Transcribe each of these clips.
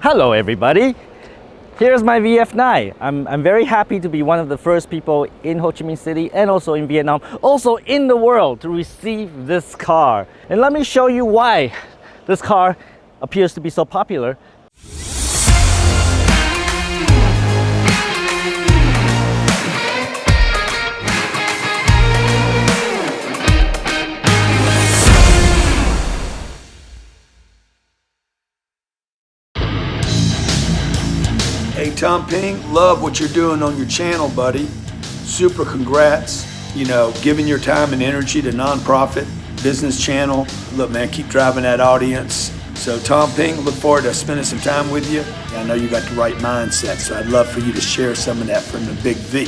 Hello everybody, here's my VF9. I'm very happy to be one of the first people in Ho Chi Minh City and also in Vietnam, also in the world, to receive this car. And let me show you why this car appears to be so popular. Hey Tom Peng, love what you're doing on your channel, buddy. Super congrats. You know, giving your time and energy to nonprofit business channel. Look man, keep driving that audience. So Tom Peng, look forward to spending some time with you. I know you got the right mindset, so I'd love for you to share some of that from the big V.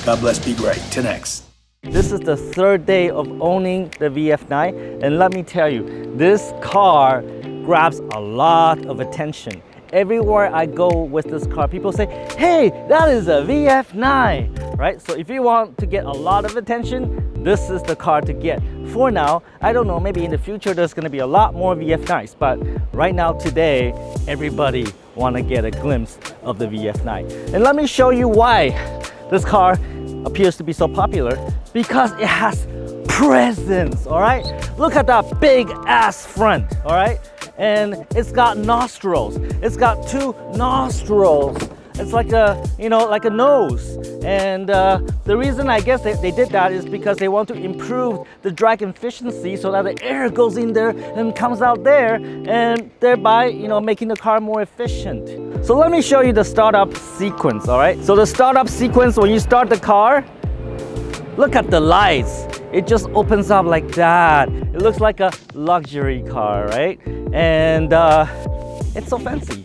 God bless, be great. 10X. This is the third day of owning the VF9, and let me tell you, this car grabs a lot of attention. Everywhere I go with this car, people say, hey, that is a VF9, right? So if you want to get a lot of attention, this is the car to get. For now, I don't know, maybe in the future there's gonna be a lot more VF9s, but right now, today, everybody wanna get a glimpse of the VF9. And let me show you why this car appears to be so popular, because it has presence, all right? Look at that big ass front, all right? And it's got nostrils. It's got two nostrils. It's like a, you know, like a nose. And the reason I guess they did that is because they want to improve the drag efficiency so that the air goes in there and comes out there, and thereby, you know, making the car more efficient. So let me show you the startup sequence, all right? So the startup sequence, when you start the car, look at the lights. It just opens up like that. It looks like a luxury car, right? And it's so fancy.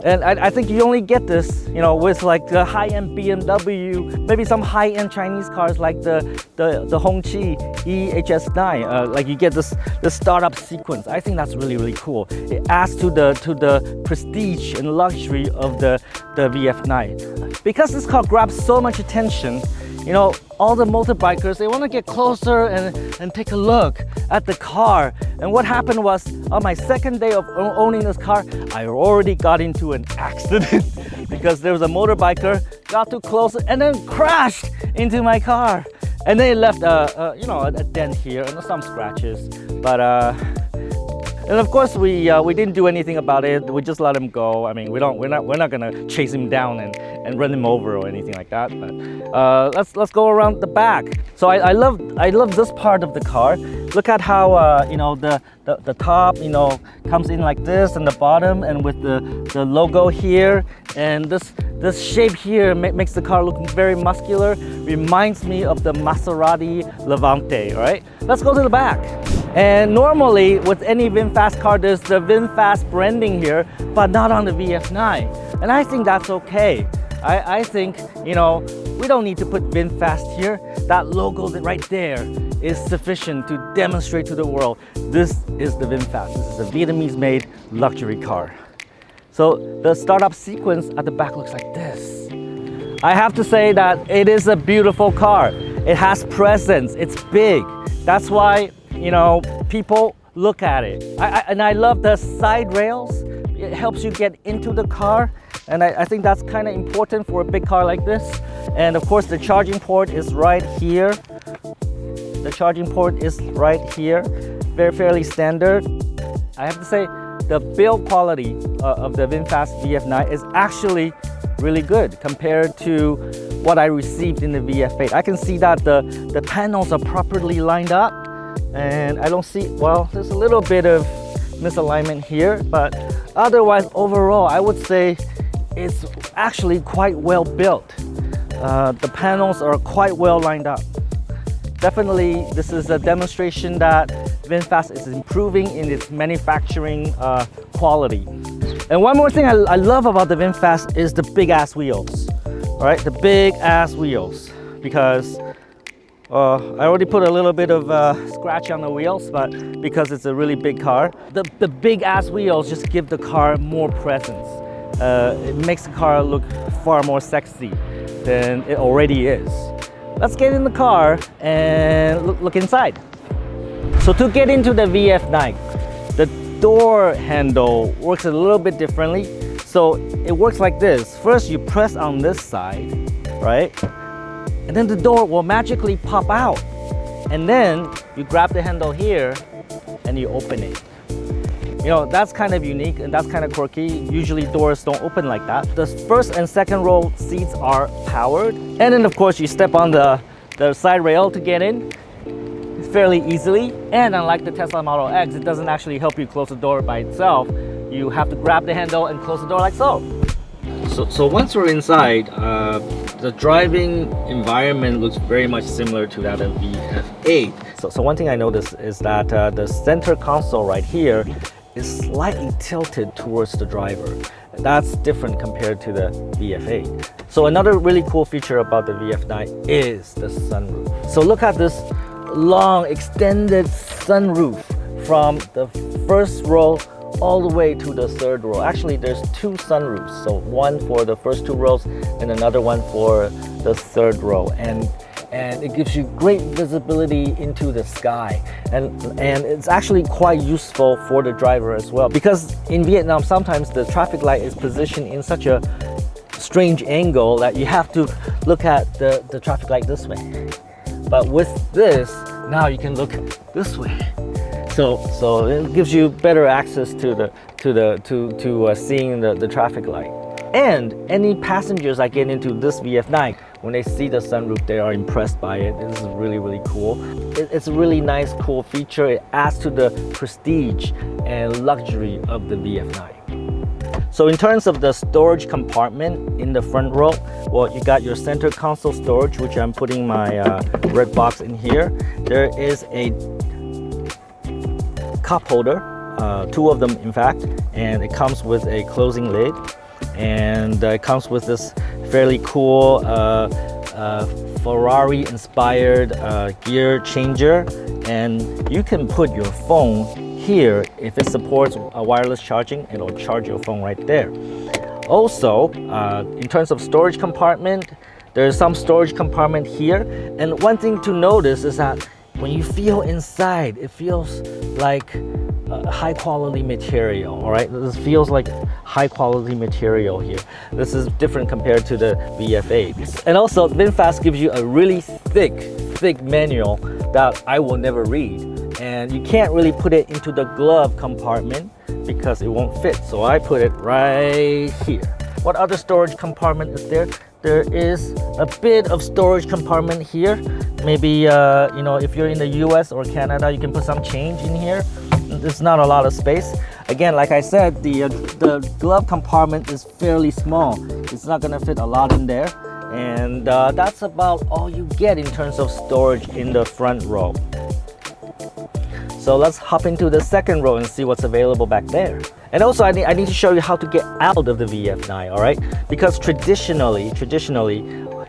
And I think you only get this, you know, with like the high-end BMW, maybe some high-end Chinese cars like the Hongqi EHS9. Like you get this startup sequence. I think that's really, really cool. It adds to the prestige and luxury of the VF9. Because this car grabs so much attention, you know, all the motorbikers, they want to get closer and take a look at the car. And what happened was, on my second day of owning this car, I already got into an accident because there was a motorbiker, got too close and then crashed into my car. And then it left you know, a dent here and some scratches. But and of course we didn't do anything about it. We just let him go. I mean, we're not gonna chase him down and run him over or anything like that. But let's go around the back. So I love this part of the car. Look at how you know, the top, you know, comes in like this, and the bottom, and with the logo here, and this shape here makes the car look very muscular. Reminds me of the Maserati Levante. All right, let's go to the back. And normally with any VinFast car, there's the VinFast branding here, but not on the VF9. And I think that's okay. I think, you know, we don't need to put VinFast here. That logo right there is sufficient to demonstrate to the world, this is the VinFast. This is a Vietnamese-made luxury car. So the startup sequence at the back looks like this. I have to say that it is a beautiful car. It has presence, it's big. That's why, you know, people look at it. And I love the side rails. It helps you get into the car. And I think that's kind of important for a big car like this. And of course, the charging port is right here. The charging port is right here. Fairly standard. I have to say, the build quality of the VinFast VF9 is actually really good compared to what I received in the VF8. I can see that the panels are properly lined up. And I don't see, well, there's a little bit of misalignment here, but otherwise, overall, I would say it's actually quite well built. The panels are quite well lined up. Definitely, this is a demonstration that VinFast is improving in its manufacturing quality. And one more thing I love about the VinFast is the big ass wheels. All right, the big ass wheels, because I already put a little bit of scratch on the wheels, but because it's a really big car, the big ass wheels just give the car more presence. It makes the car look far more sexy than it already is. Let's get in the car and look inside. So to get into the VF9, door handle works a little bit differently. So it works like this. First you press on this side, right? And then the door will magically pop out. And then you grab the handle here and you open it. You know, that's kind of unique and that's kind of quirky. Usually doors don't open like that. The first and second row seats are powered. And then of course you step on the side rail to get in fairly easily. And unlike the Tesla Model X, it doesn't actually help you close the door by itself. You have to grab the handle and close the door like so. So once we're inside, the driving environment looks very much similar to that of VF8. So one thing I noticed is that the center console right here is slightly tilted towards the driver. That's different compared to the VF8. So another really cool feature about the VF9 is the sunroof. So look at this long extended sunroof from the first row all the way to the third row. Actually, there's two sunroofs. So one for the first two rows and another one for the third row. And it gives you great visibility into the sky. And it's actually quite useful for the driver as well. Because in Vietnam, sometimes the traffic light is positioned in such a strange angle that you have to look at the traffic light this way. But with this, now you can look this way. So it gives you better access to seeing the traffic light. And any passengers that get into this VF9, when they see the sunroof, they are impressed by it. This is really, really cool. It's a really nice, cool feature. It adds to the prestige and luxury of the VF9. So in terms of the storage compartment in the front row, well, you got your center console storage, which I'm putting my red box in here. There is a cup holder, two of them in fact, and it comes with a closing lid, and it comes with this fairly cool Ferrari inspired gear changer, and you can put your phone here. If it supports wireless charging, it'll charge your phone right there. Also, in terms of storage compartment, there's some storage compartment here, and one thing to notice is that when you feel inside, it feels like high quality material, all right? This feels like high quality material here. This is different compared to the VF8. And also, VinFast gives you a really thick manual that I will never read. And you can't really put it into the glove compartment because it won't fit. So I put it right here. What other storage compartment is there? There is a bit of storage compartment here. Maybe, you know, if you're in the US or Canada, you can put some change in here. There's not a lot of space. Again, like I said, the glove compartment is fairly small. It's not gonna fit a lot in there. And that's about all you get in terms of storage in the front row. So let's hop into the second row and see what's available back there. And also I need to show you how to get out of the VF9, all right? Because traditionally,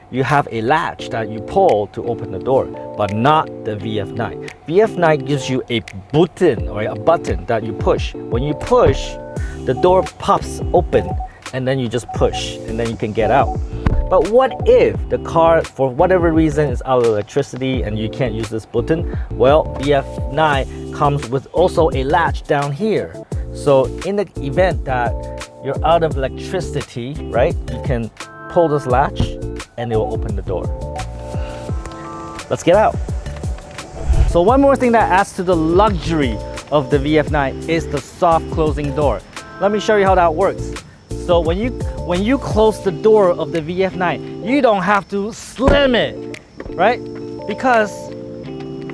you have a latch that you pull to open the door, but not the VF9. VF9 gives you a button or a button that you push. When you push, the door pops open and then you just push and then you can get out. But what if the car, for whatever reason, is out of electricity and you can't use this button? Well, VF9 comes with also a latch down here. So in the event that you're out of electricity, right, you can pull this latch and it will open the door. Let's get out. So one more thing that adds to the luxury of the VF9 is the soft closing door. Let me show you how that works. So when you close the door of the VF9, you don't have to slam it, right? Because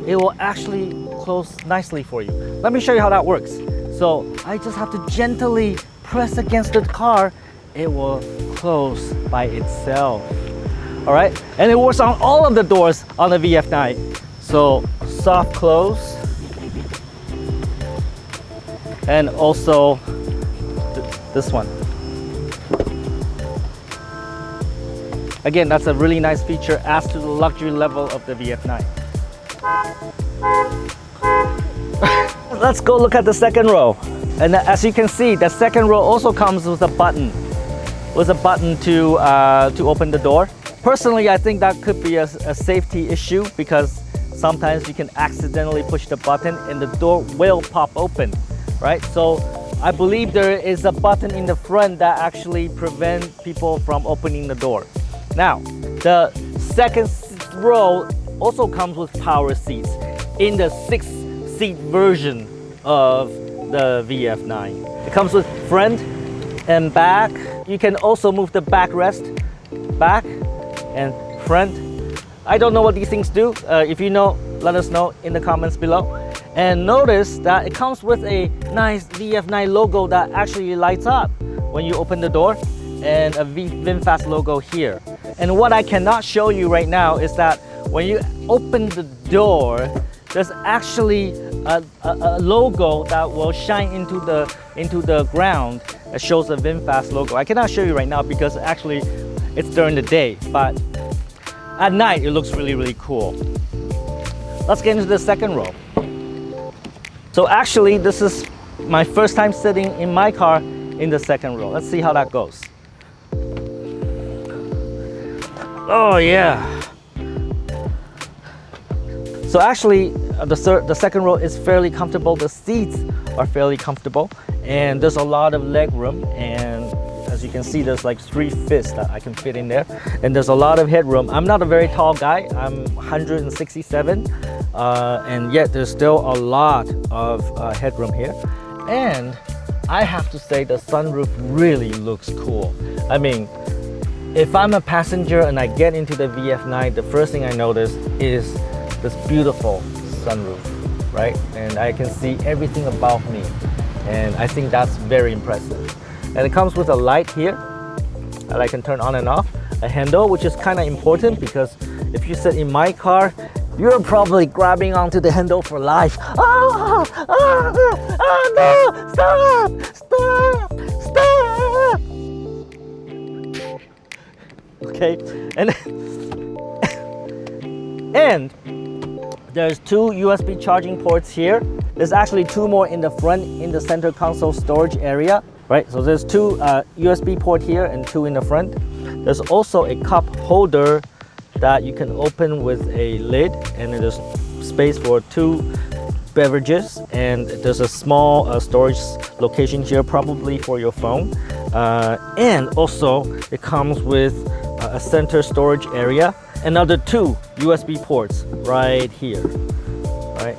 it will actually close nicely for you. Let me show you how that works. So I just have to gently press against the car. It will close by itself. All right, and it works on all of the doors on the VF9. So soft close, and also this one. Again, that's a really nice feature, adds to the luxury level of the VF9. Let's go look at the second row. And as you can see, the second row also comes with a button. To open the door. Personally, I think that could be a safety issue because sometimes you can accidentally push the button and the door will pop open. right? So I believe there is a button in the front that actually prevents people from opening the door. Now, the second row also comes with power seats in the 6-seat version of the VF9. It comes with front and back. You can also move the backrest back and front. I don't know what these things do. If you know, let us know in the comments below. And notice that it comes with a nice VF9 logo that actually lights up when you open the door, and a VinFast logo here. And what I cannot show you right now is that when you open the door, there's actually a logo that will shine into the ground that shows the VinFast logo. I cannot show you right now because actually it's during the day, but at night it looks really, really cool. Let's get into the second row. So actually, this is my first time sitting in my car in the second row. Let's see how that goes. Oh yeah. So actually, the second row is fairly comfortable. The seats are fairly comfortable, and there's a lot of leg room. And as you can see, there's like 3 fists that I can fit in there, and there's a lot of headroom. I'm not a very tall guy. I'm 167. And yet there's still a lot of headroom here, and I have to say the sunroof really looks cool. I mean, if I'm a passenger and I get into the VF9, the first thing I notice is this beautiful sunroof, right? And I can see everything above me, and I think that's very impressive. And it comes with a light here that I can turn on and off, a handle, which is kind of important because if you sit in my car, you're probably grabbing onto the handle for life. Oh, no, stop. Okay, and there's 2 USB charging ports here. There's actually 2 more in the front in the center console storage area, right? So there's 2 USB port here and 2 in the front. There's also a cup holder that you can open with a lid, and there's space for 2 beverages, and there's a small storage location here, probably for your phone. And also it comes with a center storage area, another 2 USB ports right here, right?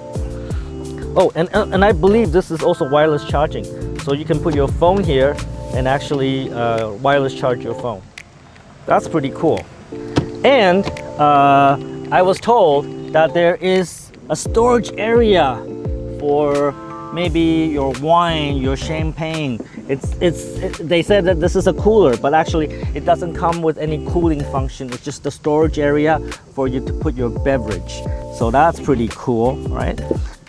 Oh, and I believe this is also wireless charging, so you can put your phone here and actually wireless charge your phone. That's pretty cool. And I was told that there is a storage area for maybe your wine, your champagne. They said that this is a cooler, but actually it doesn't come with any cooling function. It's just a storage area for you to put your beverage. So that's pretty cool, right?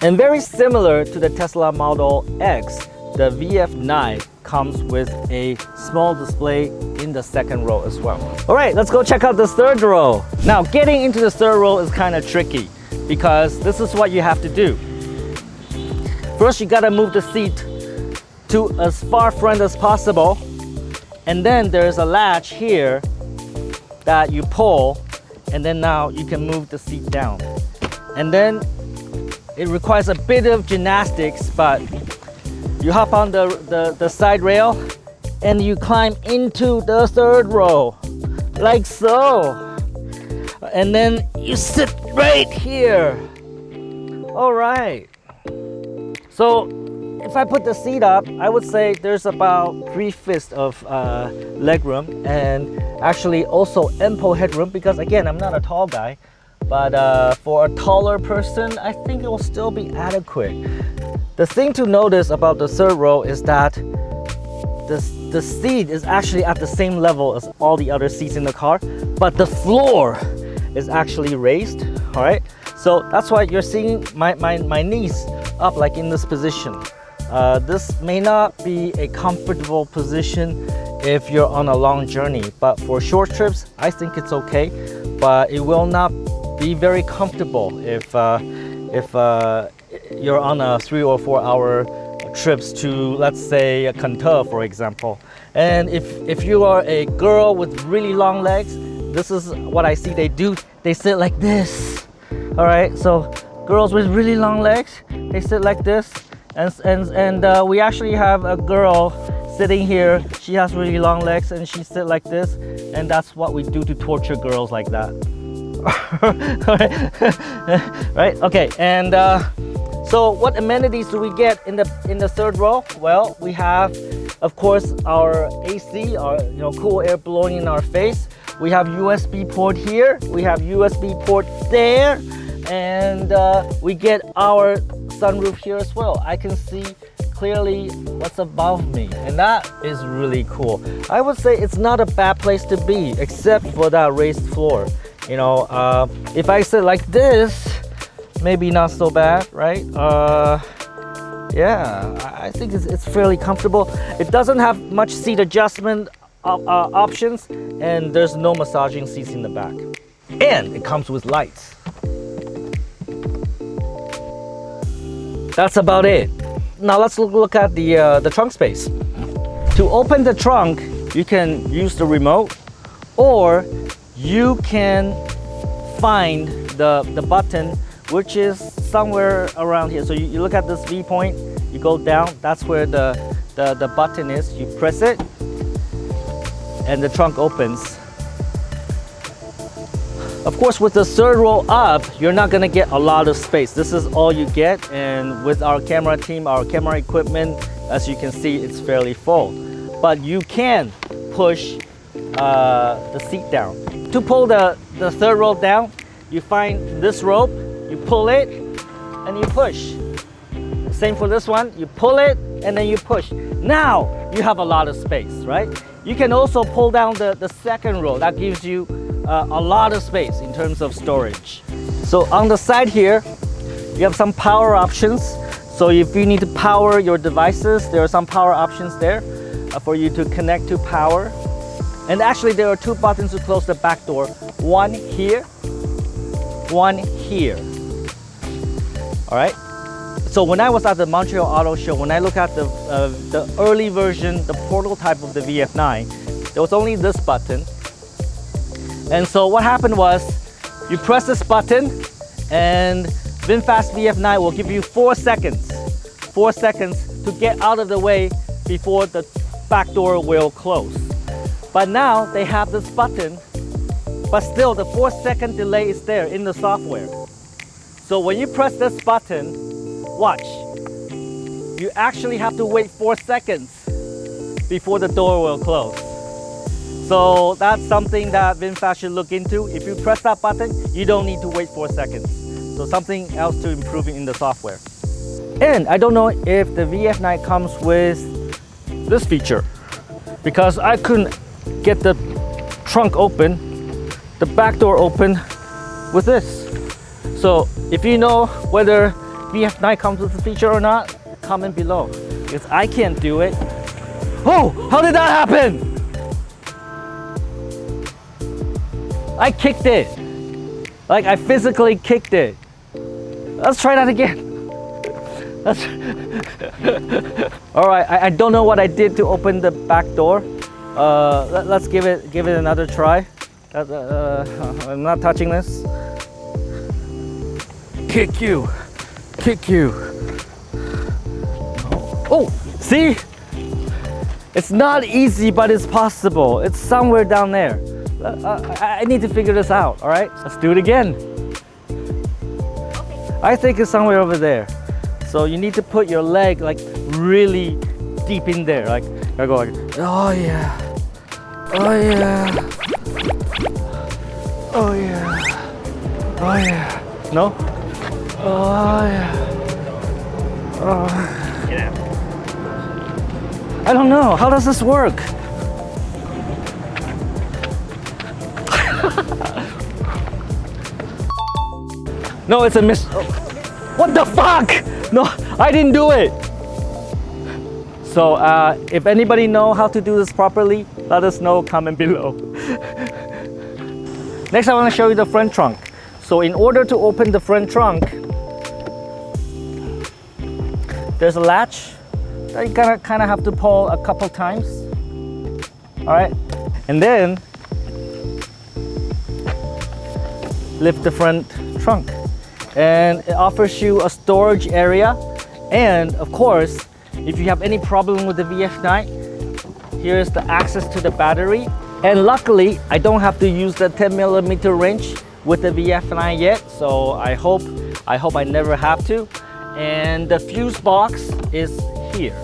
And very similar to the Tesla Model X, the VF9 comes with a small display in the second row as well. All right, let's go check out the third row. Now, getting into the third row is kind of tricky because this is what you have to do. First, you gotta move the seat to as far front as possible, and then there's a latch here that you pull, and then now you can move the seat down. And then it requires a bit of gymnastics, but you hop on the side rail and you climb into the third row, like so. And then you sit right here. All right. So if I put the seat up, I would say there's about 3 fists of leg room, and actually also ample headroom because again, I'm not a tall guy, but for a taller person, I think it will still be adequate. The thing to notice about the third row is that the seat is actually at the same level as all the other seats in the car, but the floor is actually raised, all right? So that's why you're seeing my knees up like in this position. This may not be a comfortable position if you're on a long journey, but for short trips, I think it's okay, but it will not be very comfortable if you're on a 3 or 4 hour trips to, let's say, Cantor, for example. And if you are a girl with really long legs, this is what I see they do. They sit like this. All right, so girls with really long legs, they sit like this, And we actually have a girl sitting here. She has really long legs and she sit like this, and that's what we do to torture girls like that. Right? Okay. And so what amenities do we get in the third row? Well, we have, of course, our AC, our cool air blowing in our face. We have USB port here. We have USB port there, and we get our sunroof here as well. I can see clearly what's above me, and that is really cool. I would say it's not a bad place to be, except for that raised floor. If I sit like this, maybe not so bad, right? Yeah, I think it's fairly comfortable. It doesn't have much seat adjustment options, and there's no massaging seats in the back. And it comes with lights. That's about it. Now let's look at the trunk space. To open the trunk, you can use the remote, or you can find the button, which is somewhere around here. So you look at this V point, you go down, that's where the button is. You press it, and the trunk opens. Of course, with the third row up, you're not gonna get a lot of space. This is all you get, and with our camera team, our camera equipment, as you can see, it's fairly full. But you can push the seat down. To pull the third row down, you find this rope, you pull it, and you push. Same for this one, you pull it, and then you push. Now, you have a lot of space, right? You can also pull down the second row. That gives you a lot of space in terms of storage. So on the side here, you have some power options. So if you need to power your devices, there are some power options there for you to connect to power. And actually there are two buttons to close the back door. One here, one here. All right. So when I was at the Montreal Auto Show, when I look at the early version, the prototype of the VF9, there was only this button. And so what happened was, you press this button and VinFast VF9 will give you 4 seconds. 4 seconds to get out of the way before the back door will close. But now they have this button, but still the 4-second delay is there in the software. So when you press this button, watch, you actually have to wait 4 seconds before the door will close. So that's something that VinFast should look into. If you press that button, you don't need to wait 4 seconds. So something else to improve in the software. And I don't know if the VF9 comes with this feature, because I couldn't get the trunk open, the back door open with this. So if you know whether VF9 comes with this feature or not, comment below, because I can't do it. Oh, how did that happen? I kicked it. Like, I physically kicked it. Let's try that again. All right, I don't know what I did to open the back door. Let's give it another try. I'm not touching this. Kick you. Oh, see? It's not easy, but it's possible. It's somewhere down there. I need to figure this out, all right? Let's do it again. Okay. I think it's somewhere over there. So you need to put your leg like really deep in there. Like, I go like, oh yeah. Oh yeah. Oh yeah. Oh yeah. No? Oh yeah. Oh. Get out. I don't know. How does this work? No, it's a miss. Oh. What the fuck? No, I didn't do it. So if anybody know how to do this properly, let us know, comment below. Next, I want to show you the front trunk. So in order to open the front trunk, there's a latch that you kind of have to pull a couple times. All right, and then lift the front trunk. And it offers you a storage area And of course, if you have any problem with the VF9, here's the access to the battery. And luckily, I don't have to use the 10mm wrench with the VF9 yet, so I hope I never have to. And the fuse box is here.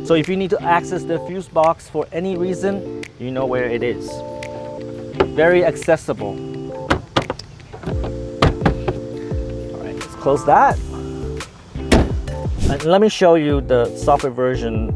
So if you need to access the fuse box for any reason, you know where it is. Very accessible. All right, let's close that. And let me show you the software version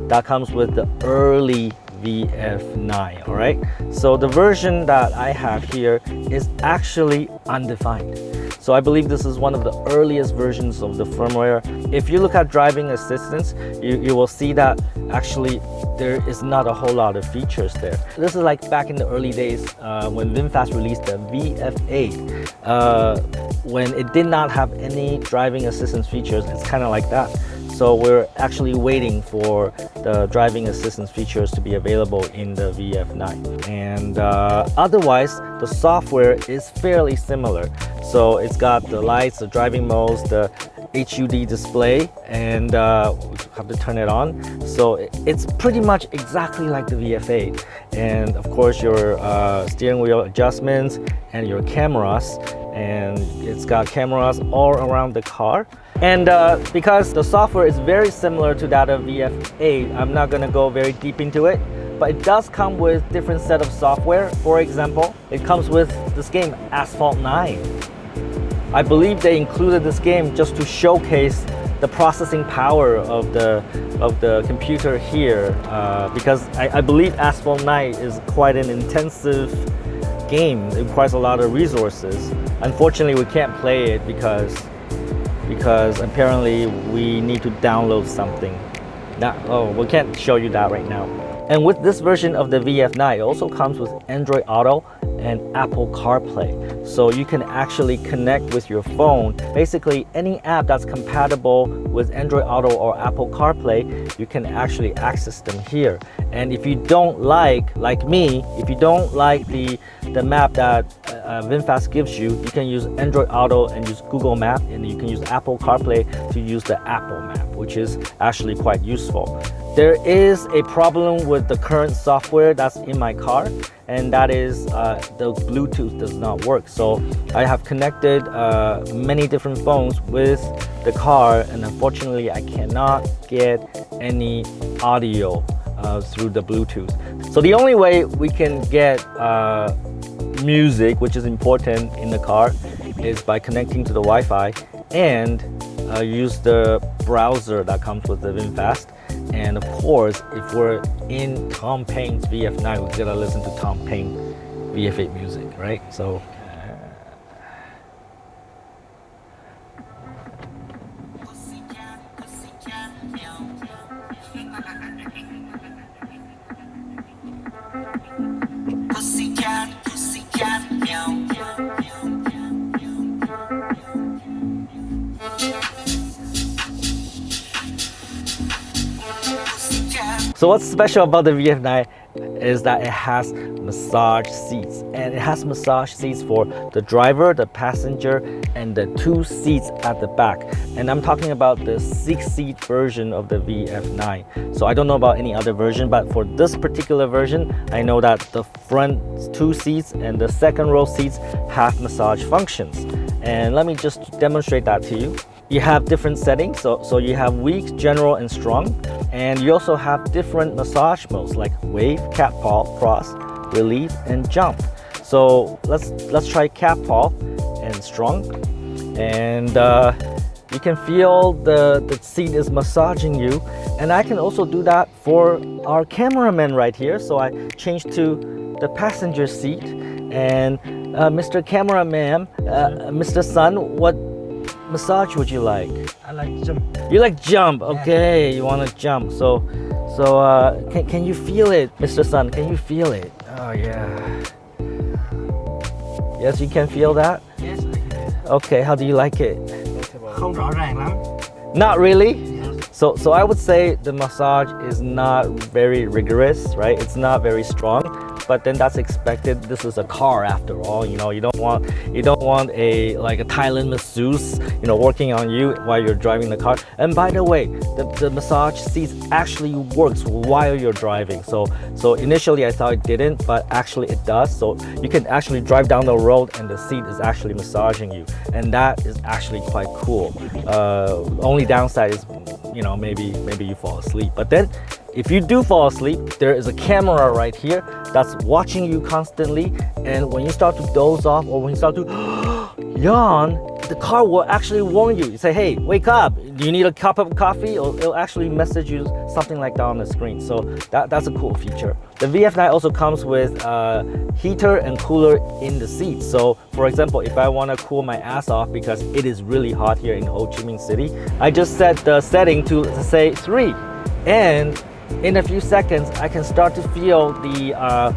that comes with the early VF9, all right? So the version that I have here is actually undefined. So I believe this is one of the earliest versions of the firmware. If you look at driving assistance, you will see that actually there is not a whole lot of features there. This is like back in the early days when VinFast released the VF8. When it did not have any driving assistance features, it's kind of like that. So we're actually waiting for the driving assistance features to be available in the VF9. And otherwise, the software is fairly similar. So it's got the lights, the driving modes, the HUD display, and we have to turn it on. So it's pretty much exactly like the VF8. And of course, your steering wheel adjustments and your cameras. And it's got cameras all around the car. And because the software is very similar to that of VF8, I'm not going to go very deep into it, but it does come with different set of software. For example, it comes with this game Asphalt 9. I believe they included this game just to showcase the processing power of the computer here, because I believe Asphalt 9 is quite an intensive game. It requires a lot of resources. Unfortunately, we can't play it because apparently we need to download something. We can't show you that right now. And with this version of the VF9, it also comes with Android Auto and Apple CarPlay. So you can actually connect with your phone. Basically, any app that's compatible with Android Auto or Apple CarPlay, you can actually access them here. And if you don't like me, if you don't like the map that VinFast gives you, you can use Android Auto and use Google Map, and you can use Apple CarPlay to use the Apple Map, which is actually quite useful. There is a problem with the current software that's in my car, and that is the Bluetooth does not work. So I have connected many different phones with the car, and unfortunately I cannot get any audio through the Bluetooth. So the only way we can get music, which is important in the car, is by connecting to the Wi-Fi and use the browser that comes with the VinFast. And of course, if we're in Tom Peng's VF9, we gotta listen to Tom Peng VF8 music, right? So So what's special about the VF9 is that it has massage seats, and it has massage seats for the driver, the passenger, and the 2 seats at the back. And I'm talking about the 6-seat version of the VF9. So I don't know about any other version, but for this particular version, I know that the front 2 seats and the second row seats have massage functions. And let me just demonstrate that to you. You have different settings, so you have weak, general, and strong. And you also have different massage modes like wave, cat paw, cross, relief, and jump. So let's try cat paw and strong. And you can feel the seat is massaging you. And I can also do that for our cameraman right here. So I change to the passenger seat. And Mr. Cameraman, Mr. Sun, what massage would you like? I like jump. You like jump, okay, you want to jump. So can you feel it, Mr. Sun? Can you feel it? Oh yeah. Yes, you can feel that? Yes, I can. Okay, how do you like it? Không rõ ràng lắm. Not really? Yes. So I would say the massage is not very rigorous, right? It's not very strong. but then that's expected. This is a car after all, you know. You don't want a Thailand masseuse, you know, working on you while you're driving the car. And by the way, the massage seats actually works while you're driving. So initially I thought it didn't, but actually it does. So you can actually drive down the road and the seat is actually massaging you, and that is actually quite cool. Only downside is, you know, maybe you fall asleep. But then if you do fall asleep, there is a camera right here that's watching you constantly, and when you start to doze off or when you start to yawn, the car will actually warn you. You say, hey, wake up, do you need a cup of coffee? Or it'll actually message you something like that on the screen. So that's a cool feature. The VF9 also comes with heater and cooler in the seat. So for example, if I want to cool my ass off because it is really hot here in Ho Chi Minh City, I just set the setting to say 3, and in a few seconds I can start to feel the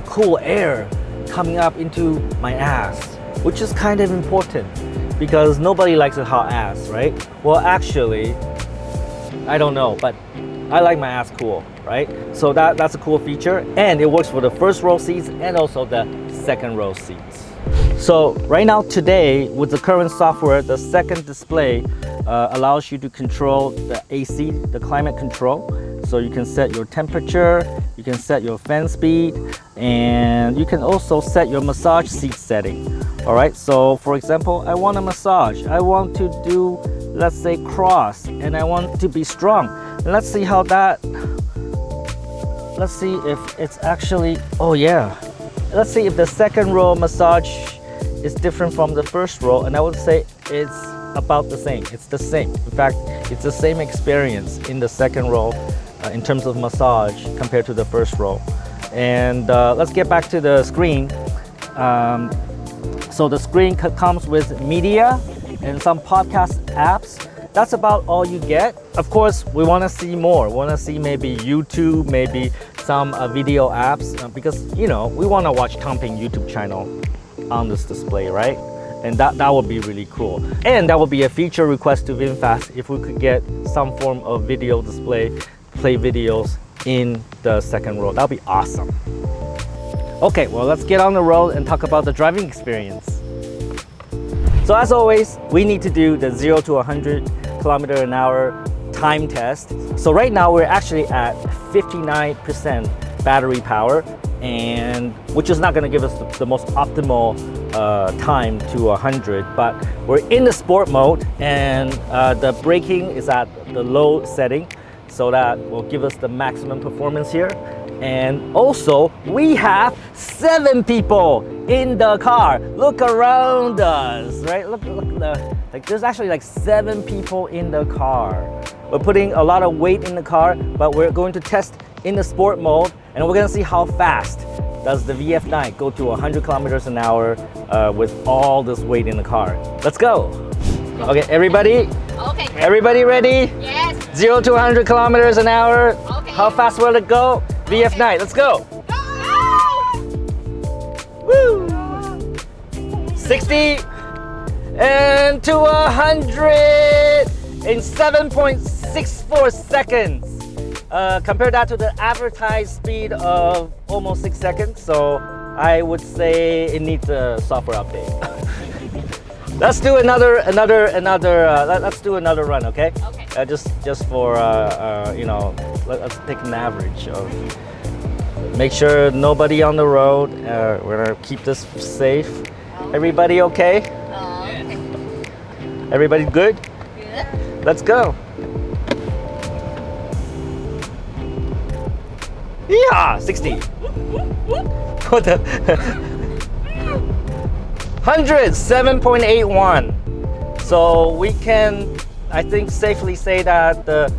cool air coming up into my ass, which is kind of important because nobody likes a hot ass, right? Well, actually, I don't know, but I like my ass cool, right? So that's a cool feature, and it works for the first row seats and also the second row seats. So right now today, with the current software, the second display allows you to control the AC, the climate control. So you can set your temperature, you can set your fan speed, and you can also set your massage seat setting. All right, so for example, I want a massage. I want to do, let's say, cross, and I want to be strong. Let's see how that, let's see if it's actually, oh yeah. Let's see if the second row massage is different from the first row, and I would say it's about the same. It's the same. In fact, it's the same experience in the second row in terms of massage compared to the first row. And let's get back to the screen. So the screen comes with media and some podcast apps. That's about all you get. Of course, we want to see more. We want to see maybe YouTube, maybe some video apps, because, you know, we want to watch Peng YouTube channel on this display, right? And that would be really cool. And that would be a feature request to VinFast if we could get some form of video display, play videos in the second row. That would be awesome. Okay, well, let's get on the road and talk about the driving experience. So as always, we need to do the 0 to 100 km/h time test. So right now we're actually at 59% battery power, and which is not going to give us the most optimal time to 100, but we're in the sport mode, and the braking is at the low setting, so that will give us the maximum performance here. And also we have 7 people in the car. Look around us, right? Look like there's actually like 7 people in the car. We're putting a lot of weight in the car, but we're going to test in the sport mode, and we're gonna see how fast does the VF9 go to 100 km/h with all this weight in the car. Let's go. Okay, everybody? Okay. Everybody ready? Yes. 0 to 100 km/h. Okay. How fast will it go? VF9, let's go. Woo! 60 and to 100 in 7.64 seconds. Compare that to the advertised speed of almost 6 seconds. So I would say it needs a software update. Let's do let's do another run, okay? Okay. Just for you know, let's take an average of. Make sure nobody on the road. We're gonna keep this safe. Everybody okay? Okay. Everybody good? Good. Let's go. Yeah, 60. What the? 100, 7.81. So we can, I think, safely say that the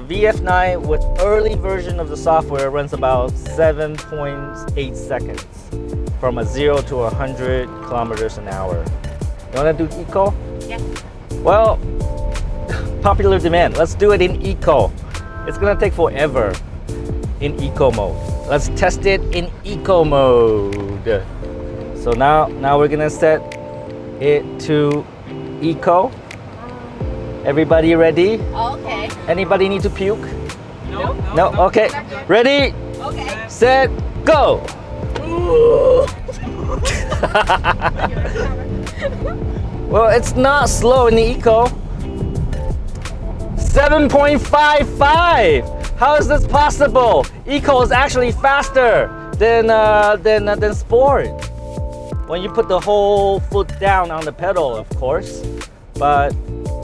VF9 with early version of the software runs about 7.8 seconds from a 0 to 100 km/h. You wanna do eco? Yeah. Well, popular demand. Let's do it in eco. It's gonna take forever in eco mode. Let's test it in eco mode. So now we're gonna set it to eco. Everybody ready? Okay. Anybody need to puke? No. No? Okay. Ready? Okay. Set, go. Well, it's not slow in the Eco. 7.55. How is this possible? Eco is actually faster than Sport. When you put the whole foot down on the pedal, of course. But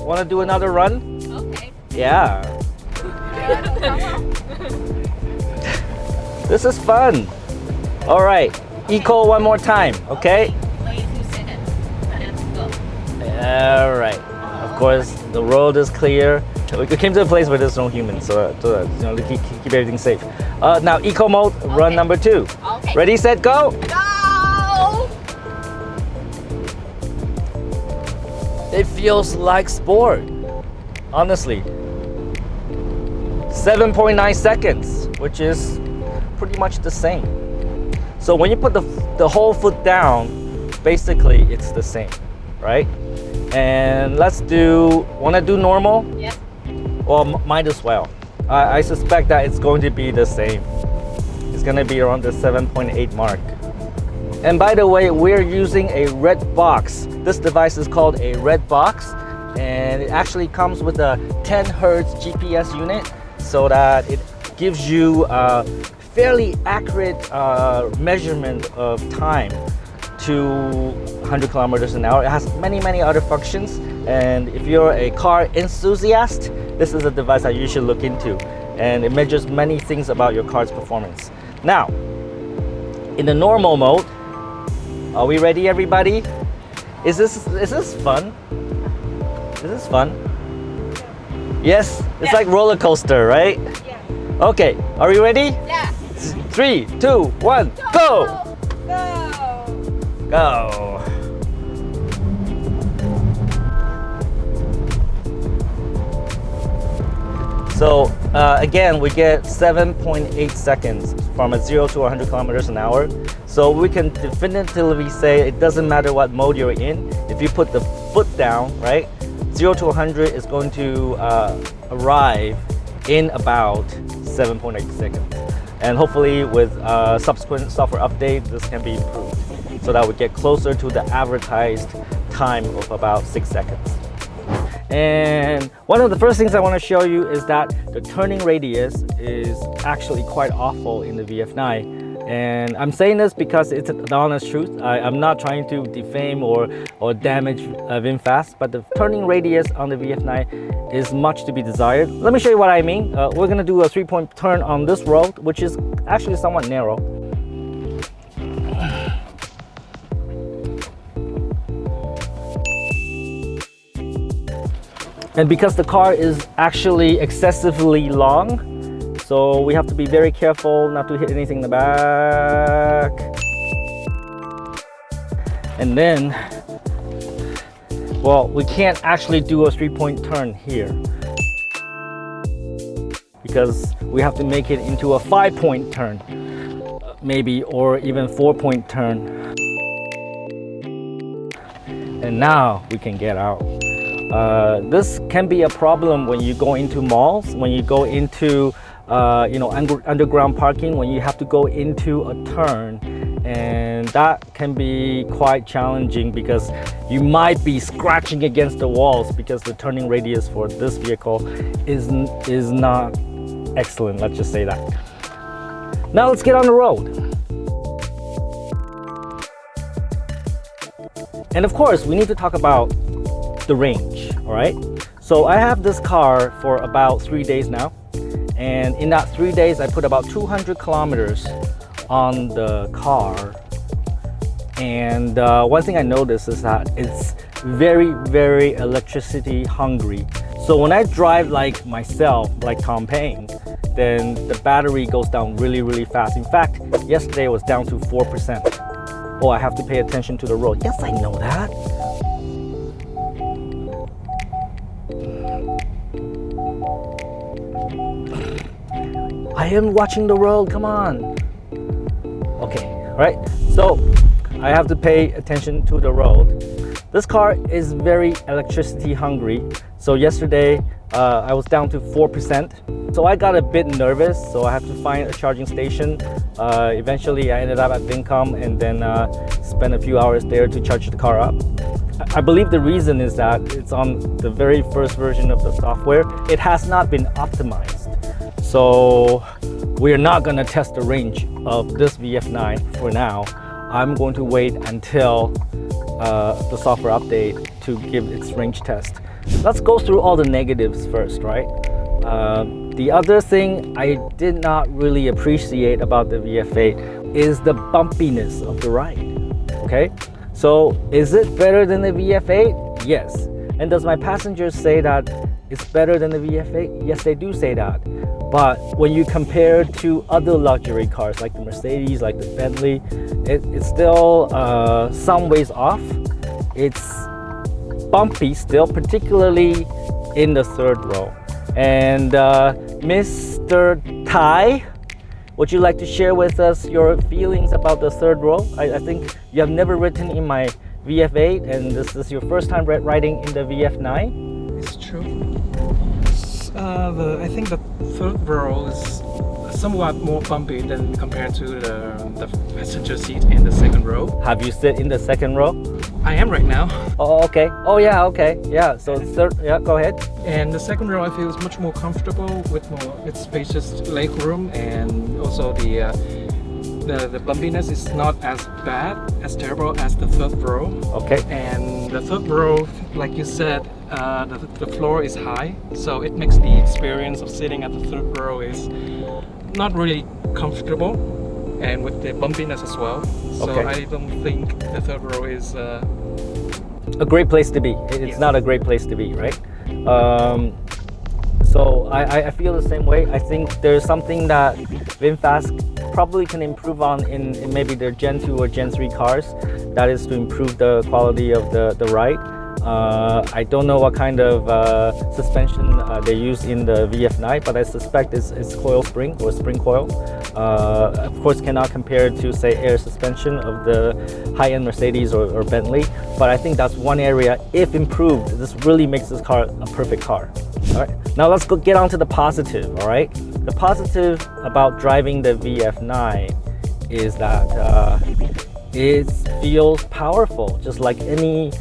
want to do another run? Okay. Yeah. This is fun. All right, Eco one more time, okay? Wait 2 seconds. And then go. All right. Of course, the road is clear. We came to a place where there's no humans, so to keep everything safe. Now, Eco mode, run Okay. number 2. Okay. Ready, set, go. Go! It feels like Sport, honestly. 7.9 seconds, which is pretty much the same. So when you put the whole foot down, basically it's the same, right? And let's wanna do normal? Yes. Well, might as well. I suspect that it's going to be the same. It's gonna be around the 7.8 mark. And by the way, we're using a red box. This device is called a red box, and it actually comes with a 10 Hertz GPS unit so that it gives you a fairly accurate measurement of time to 100 kilometers an hour. It has many other functions, and if you're a car enthusiast, this is a device that you should look into, and it measures many things about your car's performance. Now, in the normal mode, are we ready, everybody? Is this fun? Is this fun? Yes, it's like roller coaster, right? Yeah. Okay, are we ready? Yeah. 3, 2, 1, go! Go! Go! So again, we get 7.8 seconds from a 0 to 100 kilometers an hour. So we can definitively say it doesn't matter what mode you're in. If you put the foot down, right, 0 to 100 is going to arrive in about 7.8 seconds. And hopefully with subsequent software updates, this can be improved so that we get closer to the advertised time of about 6 seconds. And one of the first things I want to show you is that the turning radius is actually quite awful in the VF9. And I'm saying this because it's the honest truth. I'm not trying to defame or damage VinFast, but the turning radius on the VF9 is much to be desired. Let me show you what I mean. We're going to do a 3-point turn on this road, which is actually somewhat narrow. And because the car is actually excessively long, so we have to be very careful not to hit anything in the back. And then, well, we can't actually do a 3-point turn here because we have to make it into a 5-point turn, maybe, or even 4-point turn. And now we can get out. This can be a problem when you go into malls, when you go into underground parking, when you have to go into a turn, and that can be quite challenging because you might be scratching against the walls because the turning radius for this vehicle is not excellent, let's just say that. Now let's get on the road. And of course, we need to talk about the range, all right? So I have this car for about 3 days now, and in that 3 days I put about 200 kilometers on the car. And one thing I noticed is that it's very electricity hungry. So when I drive like myself, like Peng, then the battery goes down really fast. In fact, yesterday it was down to 4%. Oh, I have to pay attention to the road. Yes, I know that. I am watching the road, come on. Okay, right? So I have to pay attention to the road. This car is very electricity hungry. So yesterday I was down to 4%. So I got a bit nervous, so I have to find a charging station. Eventually I ended up at Vincom and then spent a few hours there to charge the car up. I believe the reason is that it's on the very first version of the software. It has not been optimized. So we're not going to test the range of this VF9 for now. I'm going to wait until the software update to give its range test. Let's go through all the negatives first, right? The other thing I did not really appreciate about the VF8 is the bumpiness of the ride, okay? So is it better than the VF8? Yes. And does my passengers say that it's better than the VF8? Yes, they do say that. But when you compare to other luxury cars like the Mercedes, like the Bentley, it's still some ways off. It's bumpy still, particularly in the third row. And Mr. Tai, would you like to share with us your feelings about the third row? I think you have never ridden in my VF8 and this is your first time riding in the VF9. It's true. I think the third row is somewhat more bumpy than compared to the passenger seat in the second row. Have you sit in the second row? I am right now. Oh, okay. Oh, yeah, okay. Yeah, so third, yeah, go ahead. And the second row I feel is much more comfortable with spacious leg room, and also the bumpiness is not as bad, as terrible as the third row. Okay. And the third row, like you said, the floor is high, so it makes the experience of sitting at the third row is not really comfortable, and with the bumpiness as well. So Okay. I don't think the third row is a great place to be. It's Yes. not a great place to be, right? So I feel the same way. I think there's something that VinFast probably can improve on in maybe their Gen 2 or Gen 3 cars. That is to improve the quality of the ride. I don't know what kind of suspension they use in the VF9, but I suspect it's coil spring or spring coil. Of course, cannot compare to say air suspension of the high-end Mercedes or Bentley, but I think that's one area, if improved, this really makes this car a perfect car. All right, now let's get on to the positive, all right? The positive about driving the VF9 is that it feels powerful, just like any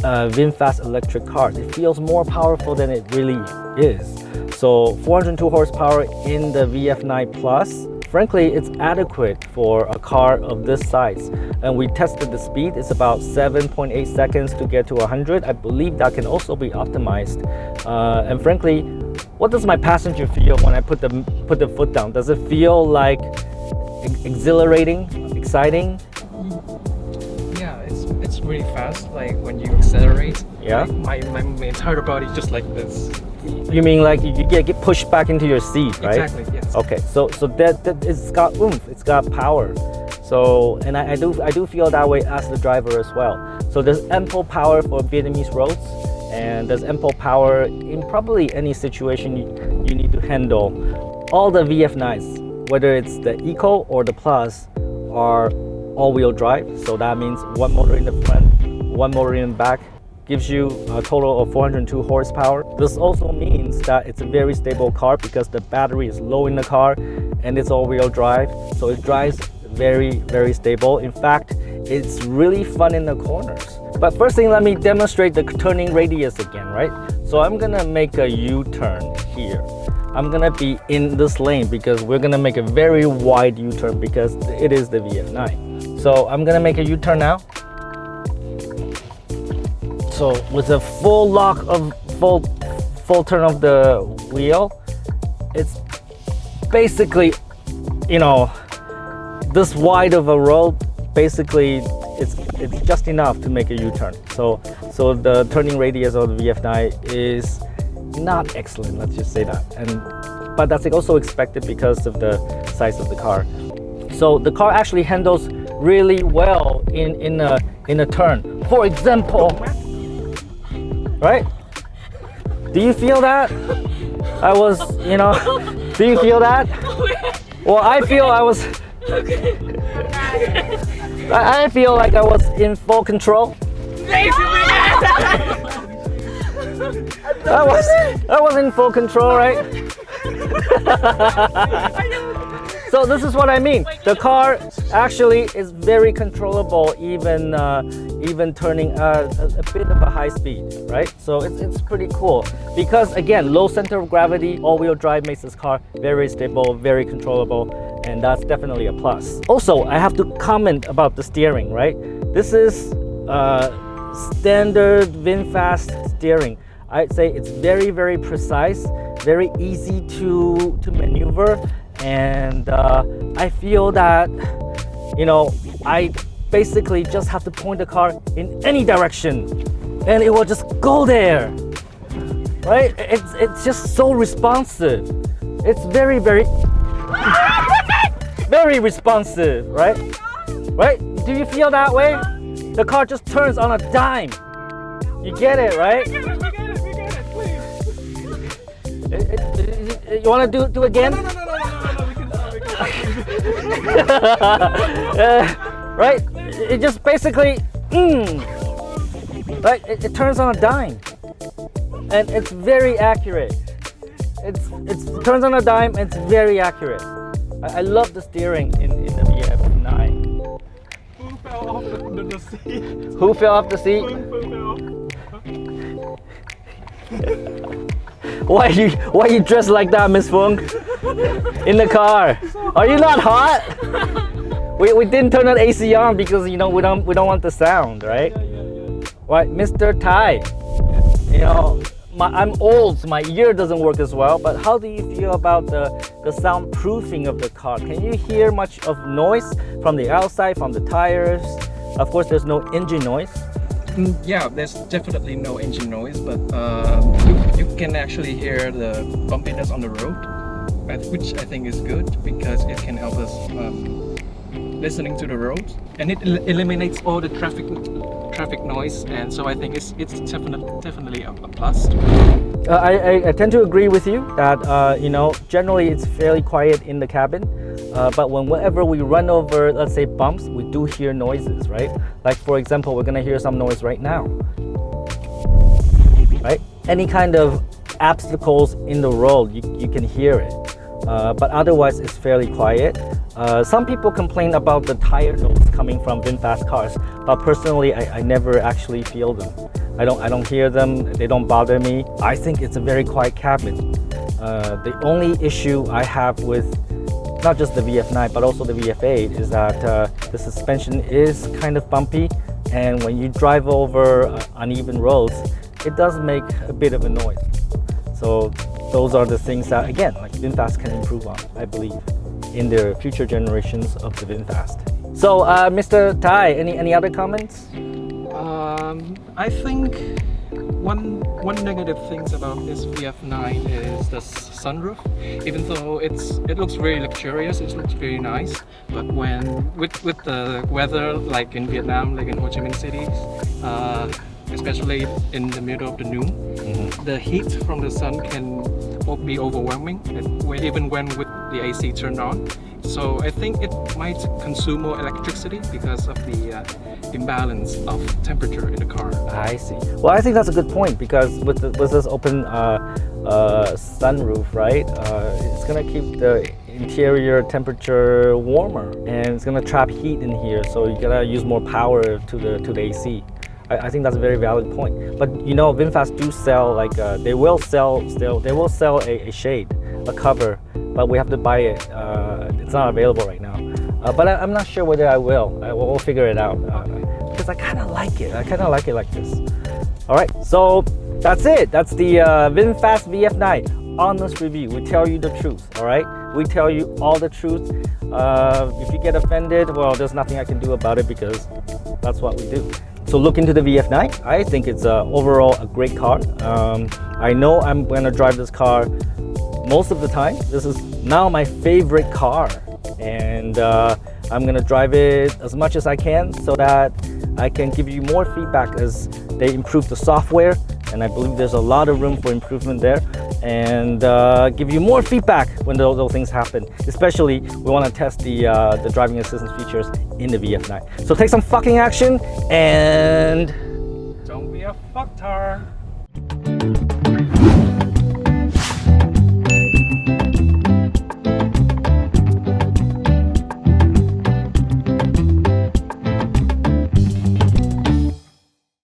VinFast electric cars. It feels more powerful than it really is. So 402 horsepower in the VF9 Plus. Frankly, it's adequate for a car of this size. And we tested the speed. It's about 7.8 seconds to get to 100. I believe that can also be optimized. And frankly, what does my passenger feel when I put the foot down? Does it feel like exhilarating, exciting? yeah, it's really fast. Like when you accelerate, Yeah. like my entire body just like this. You mean like you get pushed back into your seat, right? Exactly. Yes. Okay, so that it's got oomph, it's got power. So, and I do feel that way as the driver as well. So there's ample power for Vietnamese roads, and there's ample power in probably any situation you need to handle. All the VF9s, whether it's the Eco or the Plus, are all-wheel drive. So that means one motor in the front, one motor in the back, gives you a total of 402 horsepower. This also means that it's a very stable car because the battery is low in the car and it's all-wheel drive, so it drives very, very stable. In fact, it's really fun in the corners. But first thing, let me demonstrate the turning radius again, right? So I'm gonna make a U-turn here. I'm gonna be in this lane because we're gonna make a very wide U-turn because it is the VF9. So I'm gonna make a U-turn now. So with a full lock of full turn of the wheel, it's basically, you know, this wide of a road. Basically, it's just enough to make a U-turn. So the turning radius of the VF9 is not excellent. Let's just say that. But that's also expected because of the size of the car. So the car actually handles really well in a turn. For example. Right? Do you feel that? I was, you know, do you feel that? Well, I feel I was, I feel like I was in full control. That was in full control, right? So this is what I mean. The car actually is very controllable, even turning a bit of a high speed, right? So it's pretty cool because again, low center of gravity, all-wheel drive makes this car very stable, very controllable, and that's definitely a plus. Also, I have to comment about the steering, right? This is standard VinFast steering. I'd say it's very precise, very easy to maneuver, and I feel that, you know, I basically just have to point the car in any direction and it will just go there, right? It's just so responsive. It's very responsive, right? Right? Do you feel that way? The car just turns on a dime. You get it, right? We get it, please. You want to do again? No, we can Right? It just basically, right? It turns on a dime, and it's very accurate. It turns on a dime, and it's very accurate. I love the steering in the VF9. Who fell off the seat? Who fell off the seat? Why are you dressed like that, Miss Fung? In the car? Are you not hot? We didn't turn the AC on because, you know, we don't want the sound, right? What, Mr. Tai? You know, I'm old, so my ear doesn't work as well. But how do you feel about the soundproofing of the car? Can you hear much of noise from the outside, from the tires? Of course, there's no engine noise. Yeah, there's definitely no engine noise, but you can actually hear the bumpiness on the road, which I think is good because it can help us listening to the road, and it eliminates all the traffic noise, and so I think it's definitely a plus. I tend to agree with you that you know, generally it's fairly quiet in the cabin, but whenever we run over, let's say, bumps, we do hear noises, right? Like for example, we're gonna hear some noise right now, right? Any kind of obstacles in the road, you can hear it, but otherwise it's fairly quiet. Some people complain about the tire noise coming from VinFast cars, but personally I never actually feel them. I don't hear them, they don't bother me. I think it's a very quiet cabin. The only issue I have with not just the VF9 but also the VF8 is that the suspension is kind of bumpy, and when you drive over uneven roads, it does make a bit of a noise. So those are the things that, again, like VinFast can improve on, I believe, in their future generations of the VinFast. So Mr. Tai, any other comments? I think one negative things about this VF9 is the sunroof. Even though it looks very luxurious, it looks very nice, but when with the weather like in Vietnam, like in Ho Chi Minh City, especially in the middle of the noon, the heat from the sun can be overwhelming, even when with the AC turned on. So I think it might consume more electricity because of the imbalance of temperature in the car. I see. Well, I think that's a good point because with this open sunroof, right? It's gonna keep the interior temperature warmer, and it's gonna trap heat in here. So you gotta use more power to the AC. I think that's a very valid point. But you know, VinFast do sell like they will sell a shade, a cover, but we have to buy it. It's not available right now. But I'm not sure whether I will. We'll figure it out because I kind of like it. I kind of like it like this. All right, so that's it. That's the VinFast VF9 honest review. We tell you the truth. All right, we tell you all the truth. If you get offended, well, there's nothing I can do about it because that's what we do. So look into the VF9. I think it's overall a great car. I know I'm gonna drive this car most of the time. This is now my favorite car, and I'm gonna drive it as much as I can so that I can give you more feedback as they improve the software, and I believe there's a lot of room for improvement there, and give you more feedback when those things happen. Especially, we want to test the driving assistance features in the VF9. So take some fucking action and Don't be a fucktard.